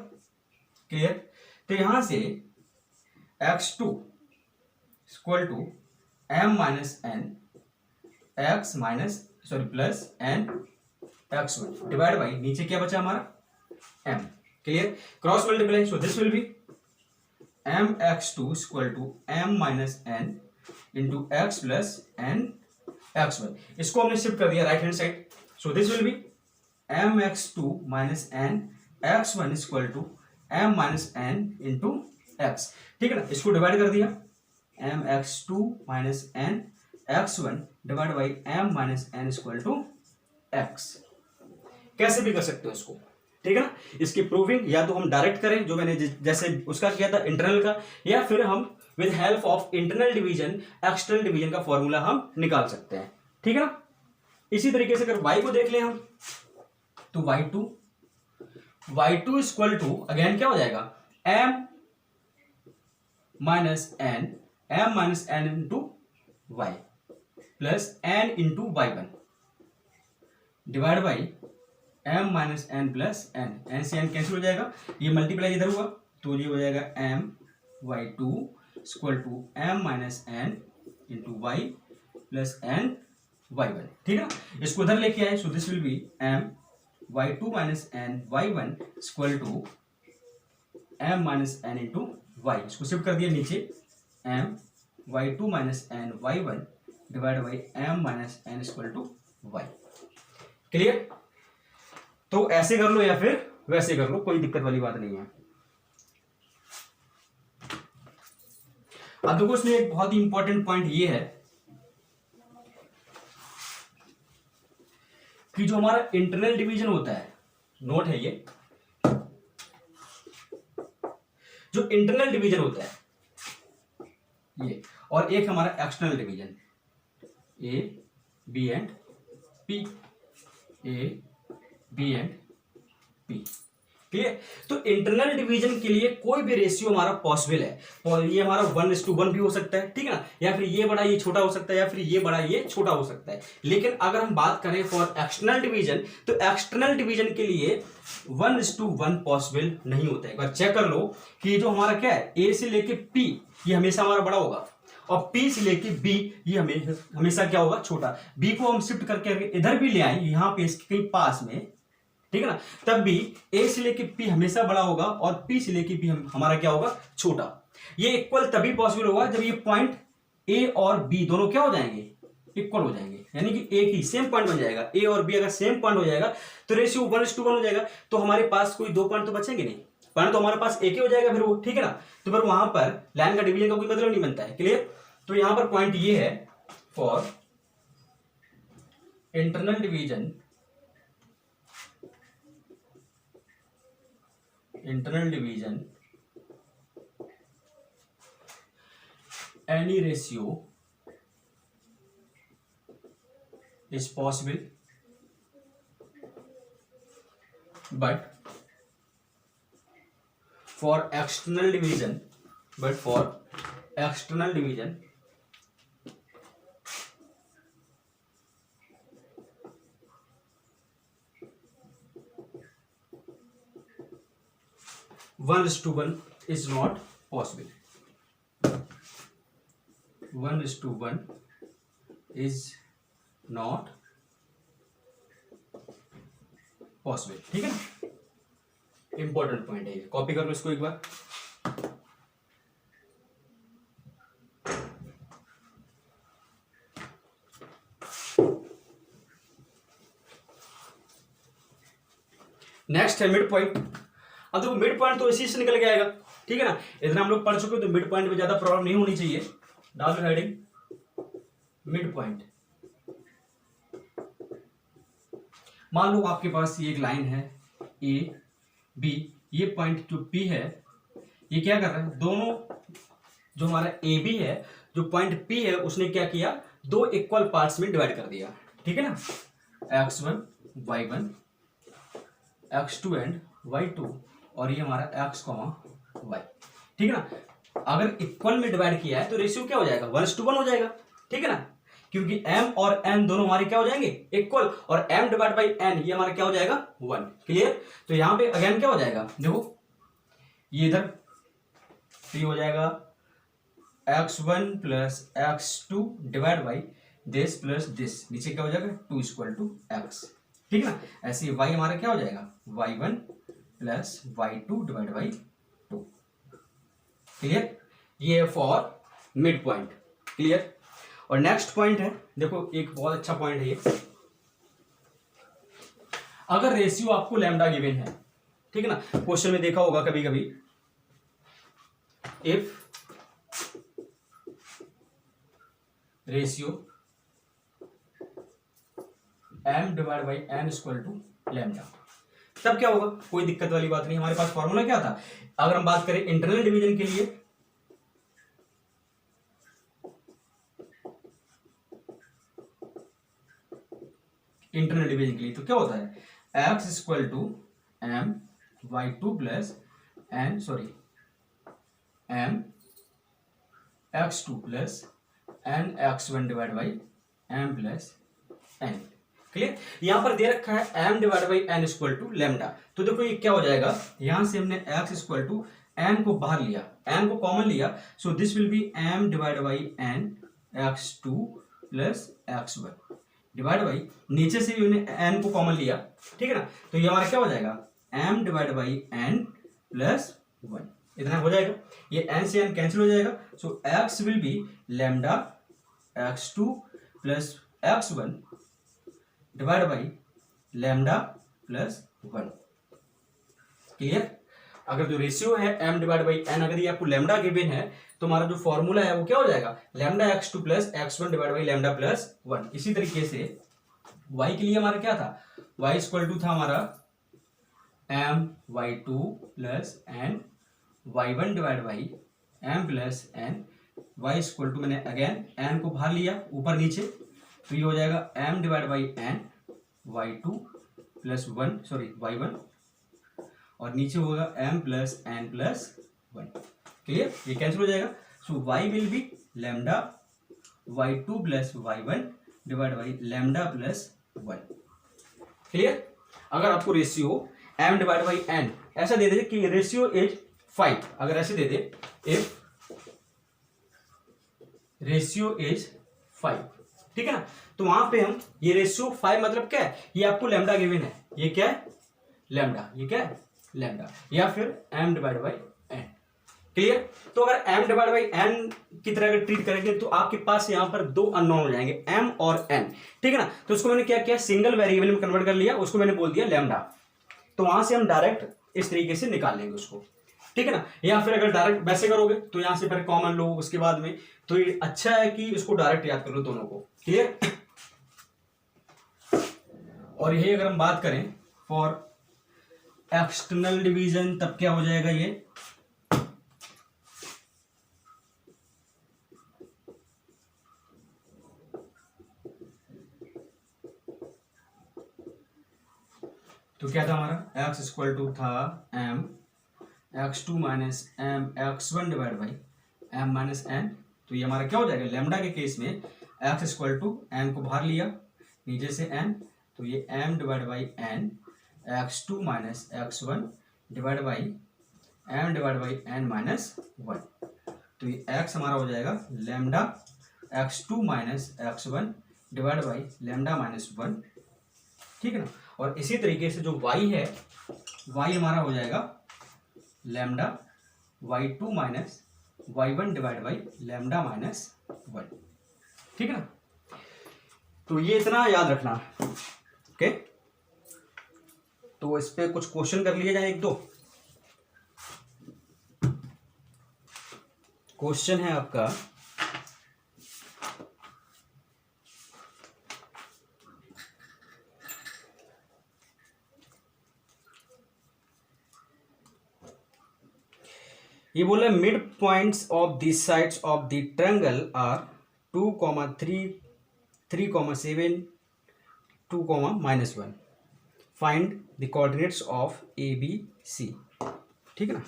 क्लियर। तो यहां से x2 equal to m minus N x minus sorry plus n x1 divide by नीचे क्या बचा हमारा m, clear, cross multiply, so this will be m x2 equal to m minus N into x plus n x1। इसको हमने shift कर दिया right hand side, so this will be m x2 minus n x1 equal to m minus N into x, ठीक है ना। इसको divide कर दिया m x2 minus n x1 divide by m minus n equal to x। कैसे भी कर सकते हो इसको, ठीक है ना। इसकी प्रूविंग या तो हम डायरेक्ट करें जो मैंने जैसे उसका किया था इंटरनल का, या फिर हम with help of internal division external division का फॉर्मूला हम निकाल सकते हैं, ठीक है ना। इसी तरीके से अगर y को देख लें हम, तो y2 इक्वल टू अगेन क्या हो जाएगा m minus N into y plus n into y1 divide by m minus N plus n से n कैंसिल हो जाएगा, ये मल्टीप्लाई इधर हुआ तो ये हो जाएगा m y2 equal to m minus N into y plus n y1, ठीक है ना। इसको उधर लेके आए, so this will be m y2 minus n y1 equal to m minus N into y, इसको शिफ्ट कर दिया नीचे m y2 minus n y1 divide by m minus n equal to y, clear. तो ऐसे कर लो या फिर वैसे कर लो, कोई दिक्कत वाली बात नहीं है। अब देखो इसमें एक बहुत ही इंपॉर्टेंट पॉइंट ये है कि जो हमारा इंटरनल डिवीजन होता है, नोट है ये, जो इंटरनल डिवीजन होता है ये, और एक हमारा external division A B and P, A B and P, clear. तो इंटरनल डिवीजन के लिए कोई भी रेशियो हमारा पॉसिबल है, और ये हमारा 1:1 भी हो सकता है, ठीक है ना, या फिर ये बड़ा ये छोटा हो सकता है, या फिर ये बड़ा ये छोटा हो सकता है। लेकिन अगर हम बात करें फॉर एक्सटर्नल डिवीजन, तो एक्सटर्नल डिवीजन के लिए 1:1 पॉसिबल नहीं होता है। एक बार चेक कर लो कि जो हमारा क्या है ए से लेके पी ये हमेशा हमारा बड़ा होगा, और पी से लेके बी ये हमेशा क्या होगा छोटा। बी को हम शिफ्ट करके इधर भी ले आए यहां पे इसके कहीं पास में, ठीक है ना, तब भी ए से लेके पी हमेशा बड़ा होगा और पी से लेके बी हमारा क्या होगा छोटा। ये इक्वल तभी पॉसिबल होगा जब ये पॉइंट ए और बी दोनों क्या हो जाएंगे इक्वल हो जाएंगे, यानी कि एक ही सेम पॉइंट बन जाएगा। ए और बी अगर सेम पॉइंट हो जाएगा तो रेशियो 1:1 हो जाएगा, तो हमारे पास कोई दो पॉइंट तो बचेंगे नहीं, पॉइंट तो हमारे पास एक ही हो जाएगा फिर वो, ठीक है ना। तो फिर वहां पर लाइन का डिवीजन का कोई मतलब नहीं बनता है, क्लियर। तो यहां पर पॉइंट ये है for internal division, any ratio is possible, but for external division 1:1 is not possible. 1:1 is not possible. ठीक है ना, इंपॉर्टेंट पॉइंट है ये, कॉपी कर लो इसको एक बार। नेक्स्ट है मिड पॉइंट। अब देखो मिड पॉइंट तो इसी से निकल के आएगा, ठीक है ना, इतना हम लोग पढ़ चुके, तो मिड पॉइंट में ज्यादा प्रॉब्लम नहीं होनी चाहिए। डाल दो हेडिंग मिड पॉइंट। मान लो आपके पास ये एक लाइन है ए बी, ये पॉइंट जो पी है ये क्या कर रहा है, दोनों जो हमारा ए बी है, जो पॉइंट पी है, उसने क्या किया, दो इक्वल पार्ट्स में डिवाइड कर दिया। ठीक है ना, x1 y1 x2 and y2, और ये हमारा x, y। ठीक है ना, अगर इक्वल में डिवाइड किया है तो रेशियो क्या हो जाएगा, 1:1 हो जाएगा। ठीक है ना, क्योंकि m और n दोनों हमारे क्या हो जाएंगे, इक्वल, और m डिवाइड बाई n ये हमारा क्या हो जाएगा, 1। क्लियर, तो यहां पे अगेन क्या हो जाएगा, देखो ये इधर तो हो जाएगा x1 plus x2 divide by this plus this, नीचे क्या हो जाएगा 2 = x। ठीक है ना, ऐसे y हमारा क्या हो जाएगा, y1 plus y2 divide by 2। Clear, ये है फॉर मिड पॉइंट। क्लियर, और नेक्स्ट पॉइंट है, देखो एक बहुत अच्छा पॉइंट है ये, अगर रेशियो आपको लैम्डा गिवन है, ठीक है ना, क्वेश्चन में देखा होगा कभी कभी, if ratio m divide by n = lambda, तब क्या होगा, कोई दिक्कत वाली बात नहीं। हमारे पास फॉर्मूला क्या था, अगर हम बात करें इंटरनल डिवीजन के लिए, इंटरनल डिवीजन के लिए तो क्या होता है, x = m y2 plus n m x2 plus n x1 divide by m plus n। Clear, यहां पर दे रखा है m divide by n = lambda, तो देखो ये क्या हो जाएगा, यहां से हमने x = n को बाहर लिया, n को कॉमन लिया, सो this will be m divide by n x2 plus x1 divide by, नीचे से भी हमने n को कॉमन लिया। ठीक है ना, तो ये हमारा क्या हो जाएगा, m divide by n plus 1, इतना हो जाएगा, ये n से n कैंसिल हो जाएगा, सो x will be lambda x2 plus x1 divide by lambda plus 1। Clear, अगर जो रेशियो है m डिवाइड बाई n, अगर ये आपको लैम्डा गिवन है, तो हमारा जो फॉर्मूला है वो क्या हो जाएगा, lambda x2 plus x1 divide by lambda plus 1। इसी तरीके से y के लिए हमारा क्या था, y = था हमारा m y2 plus n y1 divide by m plus n, y = मैंने अगेन n को बाहर लिया ऊपर नीचे, तो ये हो जाएगा m divide by n y2 plus 1 और नीचे होगा m plus n plus 1। Clear, ये कैंसिल हो जाएगा, सो y will be lambda y2 plus y1 divide by lambda plus 1। Clear, अगर आपको ratio m divide by n ऐसा दे दे कि रेशियो इज 5, अगर ऐसे दे दे इफ रेशियो इज 5, ठीक है ना, तो वहां पे हम ये रेशियो 5 मतलब क्या है, ये आपको लैम्डा गिवन है, ये क्या है लैम्डा, ये क्या है लैम्डा, या फिर m divide by n। Clear, तो अगर m डिवाइड बाई n की तरह अगर ट्रीट करेंगे तो आपके पास यहां पर दो अननोन हो जाएंगे, m और n। ठीक है ना, तो उसको मैंने क्या किया, सिंगल वेरिएबल में कन्वर्ट कर लिया, उसको मैंने बोल दिया लैम्डा, तो वहां से हम डायरेक्ट इस तरीके से निकाल लेंगे उसको। ठीक है ना, या फिर अगर डायरेक्ट वैसे करोगे तो यहां से पहले कॉमन लो उसके बाद में, तो ये अच्छा है कि इसको डायरेक्ट याद कर लो दोनों को। क्लियर, और यही अगर हम बात करें फॉर एक्सटर्नल डिवीजन, तब क्या हो जाएगा ये, तो क्या था हमारा, x = था m x2 minus m x1 divide by m minus n, तो ये हमारा क्या हो जाएगा, लैम्डा के केस में x = m को बाहर लिया, नीचे से n, तो ये m divide by n x2 minus x1 divide by m divide by n minus 1, तो ये x हमारा हो जाएगा lambda x2 minus x1 divide by lambda minus 1, ठीक है ना। और इसी तरीके से जो y है, y हमारा हो जाएगा lambda y2 minus y1 divide by lambda minus 1, ठीक है ना। तो ये इतना याद रखना, ओके। तो इस पे कुछ क्वेश्चन कर लिए जाए, एक दो क्वेश्चन है आपका। ये बोला mid points of the sides of the triangle are 2,3, 3,7, 2,-1। Find the coordinates of A B C, ठीक है ना।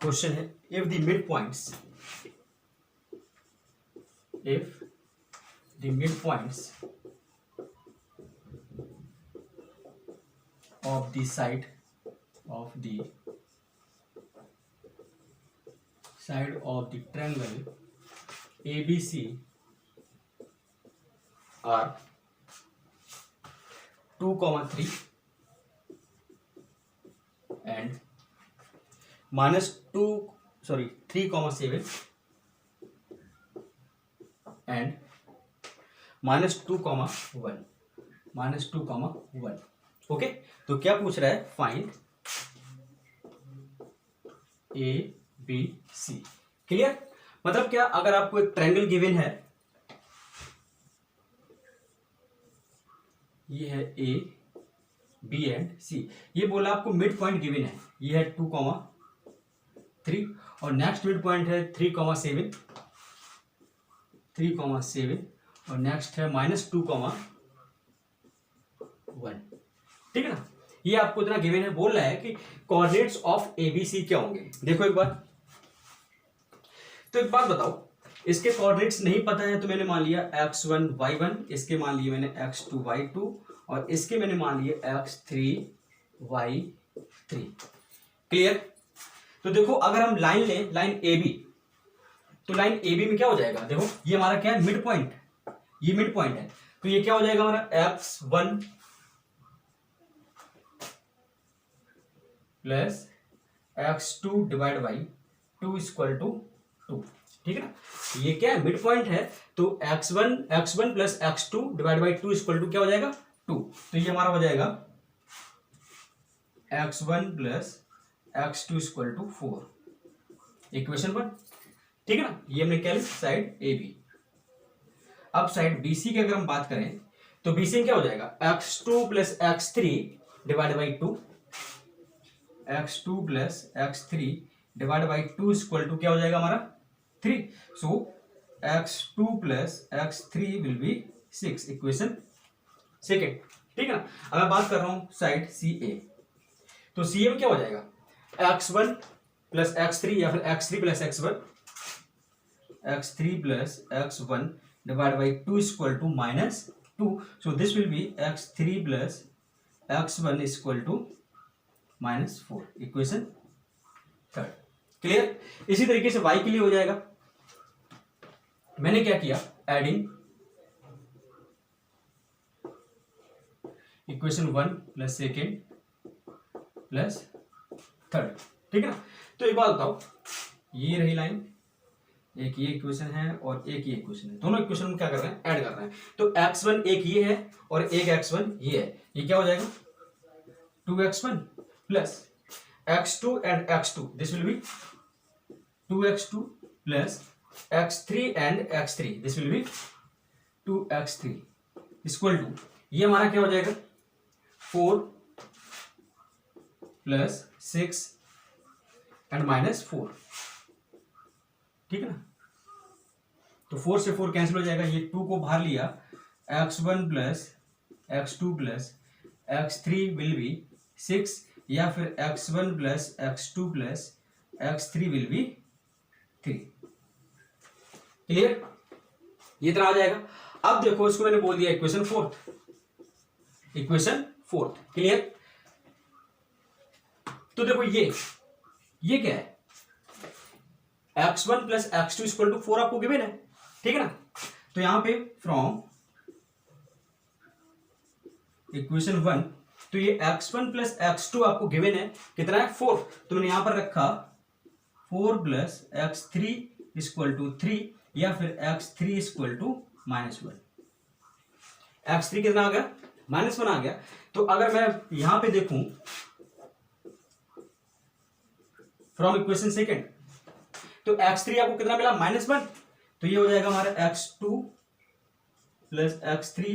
क्वेश्चन है if the mid points, if the midpoints of the side of the triangle ABC are 2,3 and -3,7 and -2,1, okay. तो क्या पूछ रहा है, find A B C, clear. मतलब क्या, अगर आपको एक ट्रायंगल गिवन है, ये है ए बी एंड सी, ये बोला आपको मिड पॉइंट गिवन है, ये है 2,3 और नेक्स्ट मिड पॉइंट है 3,7 और नेक्स्ट है -2,1, ठीक है ना। ये आपको इतना गिवन है, बोल रहा है कि कोऑर्डिनेट्स ऑफ एबीसी क्या होंगे। देखो एक बार, तो एक बात बताओ, इसके कोऑर्डिनेट्स नहीं पता है तो मैंने मान लिया x1 y1, इसके मान लिए मैंने x2 y2 और इसके मैंने मान लिए x3 y3, क्लियर। तो देखो अगर हम लाइन लें, लाइन ए बी, तो लाइन ए बी में क्या हो जाएगा, देखो ये हमारा क्या है, मिड पॉइंट, ये मिड पॉइंट है, तो ये क्या हो जाएगा हमारा x1 plus x2 divide by 2 equal to 2, ठीक है ना। ये क्या है, मिड पॉइंट है, तो x1 plus x2 divide by 2 equal to क्या हो जाएगा, 2। तो ये हमारा हो जाएगा x1 plus x2 equal to 4, equation 1, ठीक है ना। ये हमने क्या लिखा, साइड ए बी। अब साइड बी सी की अगर हम बात करें, तो बी सी में क्या हो जाएगा, x2 plus x3 divide by 2, x2 plus x3 divide by 2 equal to क्या हो जाएगा हमारा 3। So x2 plus x3 will be 6, equation second, ठीक है ना। अब मैं बात कर रहा हूं साइड सी ए, तो सी ए में क्या हो जाएगा, x1 प्लस x3 या फिर x3 plus x1, x3 plus x1 divide by 2 equal to -2। So this will be x3 plus x1 equal to -4, equation third, clear. इसी तरीके से y के लिए हो जाएगा, मैंने क्या किया, adding equation 1 plus second plus third, ठीक है ना। तो एक बात बताओ, ये रही लाइन, एक ये इक्वेशन है और एक ये इक्वेशन है, दोनों इक्वेशन में क्या कर रहे हैं, ऐड कर रहे हैं। तो x1 एक ये है और एक x1 ये है, ये क्या हो जाएगा 2x1 plus x2 and x2, this will be 2x2 plus x3 and x3, this will be 2x3 equal to, ये हमारा क्या हो जाएगा 4 प्लस 6 एंड -4, ठीक है ना। तो 4 से 4 कैंसिल हो जाएगा, ये 2 को बाहर लिया, x1 plus x2 plus x3 will be 6 या फिर x1 plus x2 plus x3 will B 3, clear. ये तरह आ जाएगा। अब देखो इसको मैंने बोल दिया इक्वेशन फोर्थ। क्लियर? तो देखो ये क्या है, x1 plus x2 equal to 4 आपको गिवन है, ठीक है ना। तो यहां पे फ्रॉम इक्वेशन 1, तो ये x1 प्लस x2 आपको गिवन है कितना है 4, तो मैंने यहां पर रखा 4 प्लस x3 इक्वल टू 3 या फिर x3 इक्वल टू -1। x3 कितना आ गया, -1 आ गया। तो अगर मैं यहां पे देखूं फ्रॉम इक्वेशन सेकेंड, तो x3 आपको कितना मिला -1, तो ये हो जाएगा हमारा x2 plus x3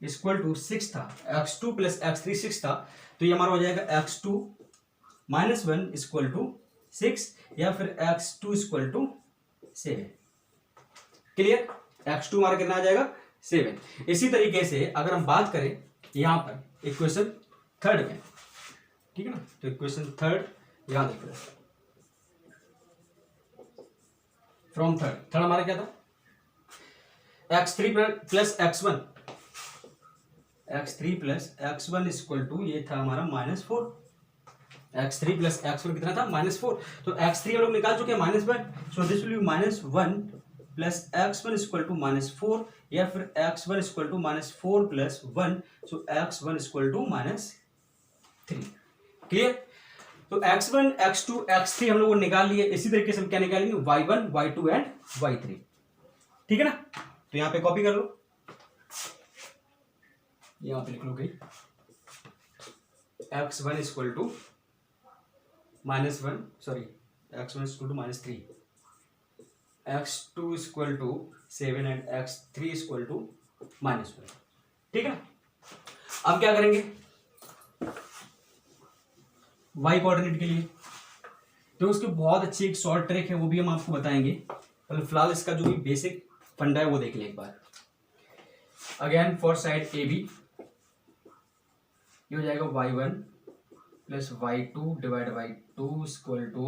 equal to 6 था, x2 प्लस x3 6 था, तो ये हमारा हो जाएगा x2 -1 इक्वल टू 6 या फिर x2 equal to 7। Clear? x2 हमारा कितना आ जाएगा 7। इसी तरीके से अगर हम बात करें यहां पर इक्वेशन थर्ड में, ठीक है ना, तो इक्वेशन थर्ड यहां देख रहे हैं फ्रॉम थर्ड हमारा क्या था, x3 plus x1, x3 plus x1 equal to ये था हमारा -4। x3 प्लस x1 कितना था -4, तो x3 हम लोग निकाल चुके हैं -1, so this will be -1 plus x1 equal to -4 या फिर x1 equal to -4 plus 1, so x1 equal to -3। Clear? तो x1 x2 x3 हम लोग निकाल लिए, इसी तरीके से हम क्या निकालेंगे y1 y2 एंड y3, ठीक है ना। तो यहां पे कॉपी कर लो, यहां पे लिख लो गई x1 equal to -1, sorry x1 equal to -3, x2 equal to 7 and x3 equal to -1, ठीक है ना। अब क्या करेंगे y कोऑर्डिनेट के लिए, तो उसकी बहुत अच्छी एक शॉर्ट ट्रिक है, वो भी हम आपको बताएंगे, पर फिलहाल इसका जो भी बेसिक फंडा है वो देख लें एक बार। Again for side A B ये हो जाएगा y1 plus y2 divide by 2 equal to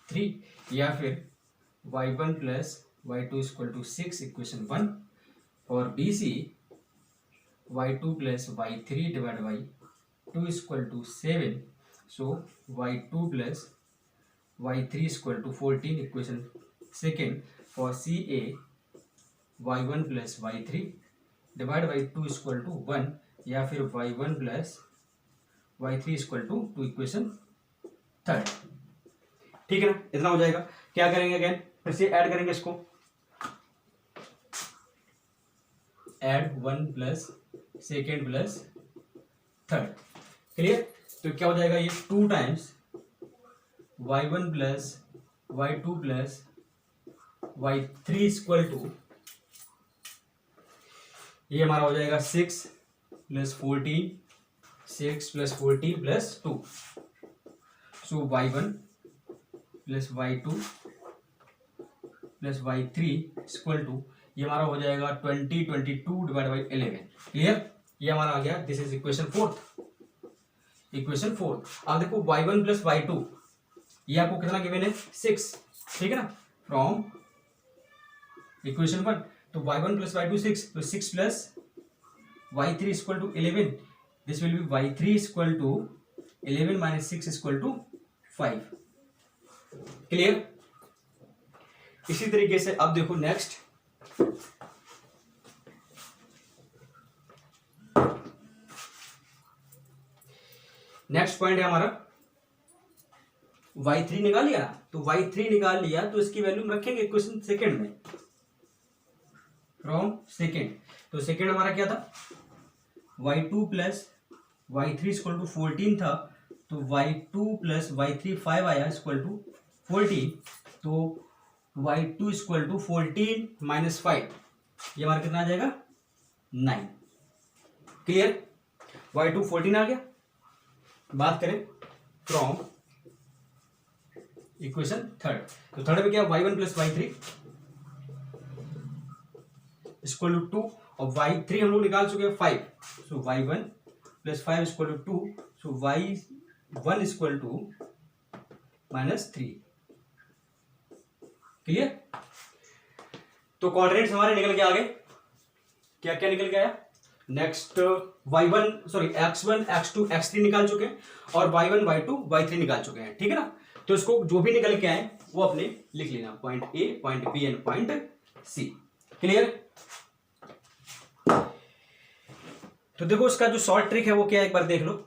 3 या फिर y1 plus y2 equal to 6, equation 1। और B C y2 plus y3 divide by 2 equal to 7, so y2 plus y3 equal to 14, equation second. For C A y1 plus y3 divide by 2 equal to 1 या फिर y1 plus y3 equal to 2, equation third, ठीक है ना। इतना हो जाएगा। क्या करेंगे अगेन, फिर से ऐड करेंगे इसको, add 1 plus second plus third. Clear? तो क्या हो जाएगा ये 2 times y1 plus y2 plus y3 equal to, ये हमारा हो जाएगा 6 plus 14, 6 plus 14 plus 2, so y1 plus y2 plus y3 equal to, ये हमारा हो जाएगा 20 22 डिवाइड बाई 11। क्लियर? ये हमारा आ गया, this is equation fourth, equation fourth. अब देखो y1 प्लस y2 ये आपको कितना गिवन है 6, ठीक है ना, फ्रॉम इक्वेशन 1। तो y1 प्लस y2 6, तो 6 plus y3 equal to 11, this will be y3 equal to 11 minus 6 equal to 5। Clear? इसी तरीके से अब देखो नेक्स्ट, नेक्स्ट पॉइंट है हमारा y3 निकाल लिया, तो y3 निकाल लिया तो इसकी वैल्यू हम रखेंगे इक्वेशन सेकेंड में, फ्रॉम सेकेंड। तो सेकेंड हमारा क्या था, y2 plus y3 equal to 14 था, तो y2 प्लस y3 5 आया इक्वल टू 14, तो y2 इक्वल टू 14 माइनस 5, ये हमारा कितना आ जाएगा 9। क्लियर? y2 14 आ गया। बात करें फ्रॉम इक्वेशन थर्ड, तो थर्ड में क्या y1 plus y3 equal to 2 और y3 हम लोग निकाल चुके हैं 5, so y1 plus 5 equal to 2, so y1 equal to -3। Clear? तो कोऑर्डिनेट्स हमारे निकल के आ गए, क्या क्या निकल के आया, नेक्स्ट x1 x2 x3 निकाल चुके हैं और y1 y2 y3 निकाल चुके हैं, ठीक है ना। तो इसको जो भी निकल के आए वो अपने लिख लेना, point A, point B and point C. Clear. तो देखो इसका जो शॉर्ट ट्रिक है वो क्या है, एक बार देख लो।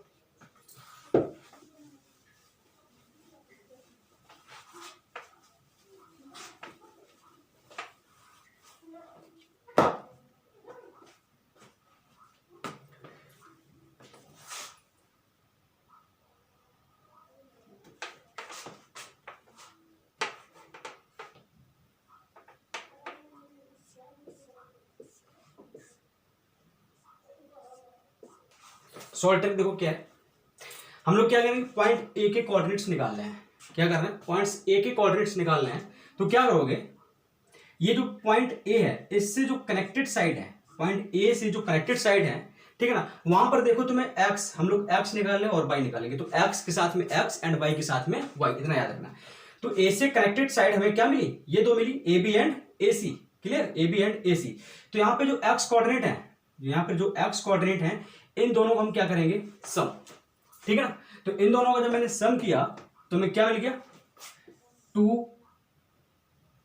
शॉर्ट ट्रिक देखो क्या है, हम लोग क्या करेंगे, पॉइंट ए के कोऑर्डिनेट्स निकालने हैं। क्या करना है, पॉइंट्स ए के कोऑर्डिनेट्स निकालने हैं। तो क्या करोगे, ये जो पॉइंट ए है इससे जो कनेक्टेड साइड है, पॉइंट ए से जो कनेक्टेड साइड है, ठीक है ना, वहां पर देखो तुम्हें एक्स, हम लोग एक्स निकालने और वाई निकालेंगे। तो एक्स के साथ में एक्स एंड वाई के साथ में वाई, इतना याद रखना। तो ए से कनेक्टेड साइड हमें क्या मिली, ये दो मिली, A B and A C. Clear, A B and A C. तो यहाँ पे जो एक्स कोऑर्डिनेट है, यहाँ पे जो एक्स कोऑर्डिनेट है, इन दोनों को हम क्या करेंगे, सम। ठीक है ना। तो इन दोनों का जब मैंने सम किया तो हमें क्या मिल गया, 2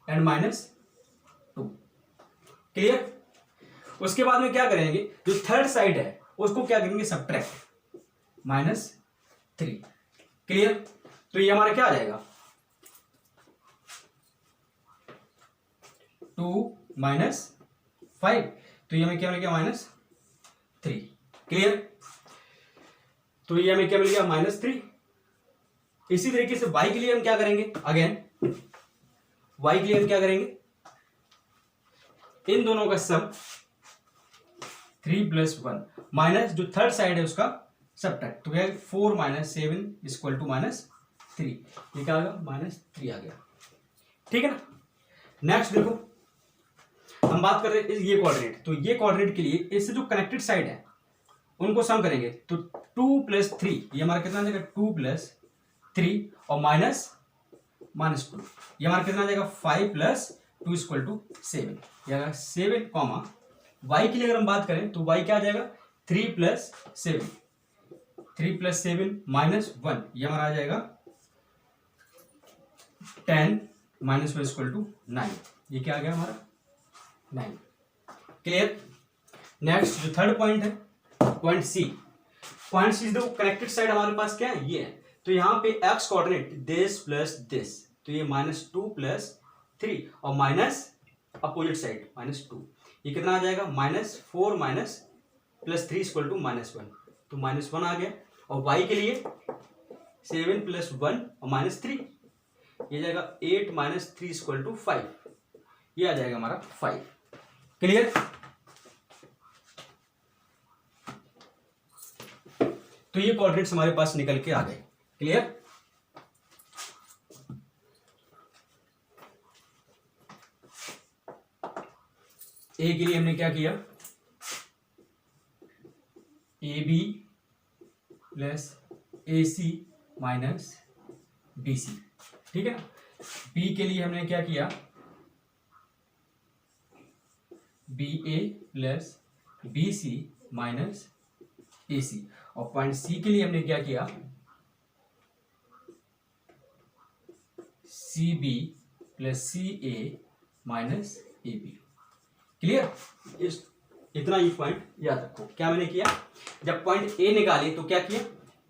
एंड -2। क्लियर। उसके बाद में क्या करेंगे, जो थर्ड साइड है उसको क्या करेंगे, सब्ट्रैक्ट, -3। क्लियर। तो ये हमारा क्या आ जाएगा, 2 - 5। तो ये हमें क्या मिल गया, -3। क्लियर। तो ये हमें क्या मिल गया, -3। इसी तरीके से y के लिए हम क्या करेंगे, अगेन y के लिए हम क्या करेंगे, इन दोनों का सम 3 + 1 माइनस जो थर्ड साइड है उसका सब्ट्रैक्ट। तो क्या है, 4 - 7 = -3। ये क्या आ गया, -3 आ गया। ठीक है ना। नेक्स्ट देखो, हम बात कर रहे हैं ये कोऑर्डिनेट। तो ये कोऑर्डिनेट के लिए इससे जो कनेक्टेड साइड है उनको सम करेंगे। तो 2 + 3, ये हमारा कितना आ जाएगा, 2 + 3 और -2, ये हमारा कितना आ जाएगा, 5 + 2 = 7। ये आएगा 7, y के लिए अगर हम बात करें तो y क्या आ जाएगा, 3 + 7, 3 + 7 -1, ये हमारा आ जाएगा 10 - 1 = 9। ये क्या आ गया हमारा, 9। क्लियर। नेक्स्ट जो थर्ड पॉइंट है, पॉइंट सी। पॉइंट सी देखो कनेक्टेड साइड हमारे पास क्या है, ये है। तो यहाँ पे x coordinate this plus this, तो ये -2 + 3 और माइनस अपोजिट साइड -2, ये कितना आ जाएगा, -4 + 3 = -1। तो -1 आ गया। और y के लिए 7 + 1 और -3, ये जाएगा 8 - 3 = 5, ये आ जाएगा हमारा 5। क्लियर। तो ये कोऑर्डिनेट्स हमारे पास निकल के आ गए। क्लियर। ए के लिए हमने क्या किया, AB + AC - BC। ठीक है ना। बी के लिए हमने क्या किया, BA + BC - AC। और पॉइंट सी के लिए हमने क्या किया, CB + CA - AB। क्लियर। इस इतना ही पॉइंट याद रखो। क्या मैंने किया, जब पॉइंट ए निकाले तो क्या किया,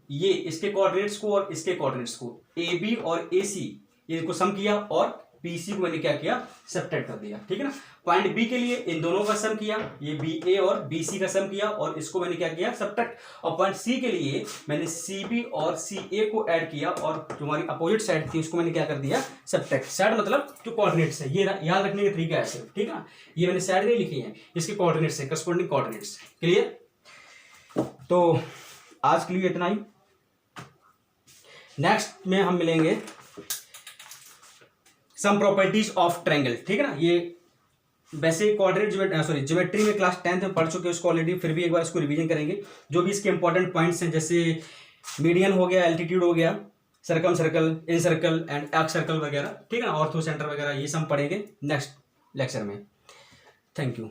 ये इसके कोऑर्डिनेट्स को और इसके कोऑर्डिनेट्स को, AB और AC ये को सम किया और BC को मैंने क्या किया, सब्ट्रैक्ट कर दिया। ठीक है ना। पॉइंट बी के लिए इन दोनों का सम किया, ये BA और BC का सम किया और इसको मैंने क्या किया, सब्ट्रैक्ट। और पॉइंट सी के लिए मैंने CB और CA को ऐड किया और जो हमारी अपोजिट साइड थी उसको मैंने क्या कर दिया, सब्ट्रैक्ट। साइड मतलब जो कोऑर्डिनेट्स है, ये याद रखने का तरीका है सिर्फ। ठीक है ना। ये मैंने साइड नहीं लिखी है, इसके कोऑर्डिनेट्स है, करस्पॉन्डिंग कोऑर्डिनेट्स। क्लियर। तो आज के लिए इतना ही। नेक्स्ट में हम मिलेंगे सम प्रॉपर्टीज ऑफ ट्रायंगल। ठीक है ना। ये वैसे कोऑर्डिनेट ज्योमेट्री में क्लास 10th में पढ़ चुके हैं उसको ऑलरेडी, फिर भी एक बार इसको रिवीजन करेंगे। जो भी इसके इंपॉर्टेंट पॉइंट्स हैं, जैसे मीडियन हो गया, एल्टीट्यूड हो गया, circum circle, in circle and arc circle वगैरह। ठीक है ना। ऑर्थो सेंटर वगैरह ये सब पढ़ेंगे नेक्स्ट लेक्चर में। Thank you.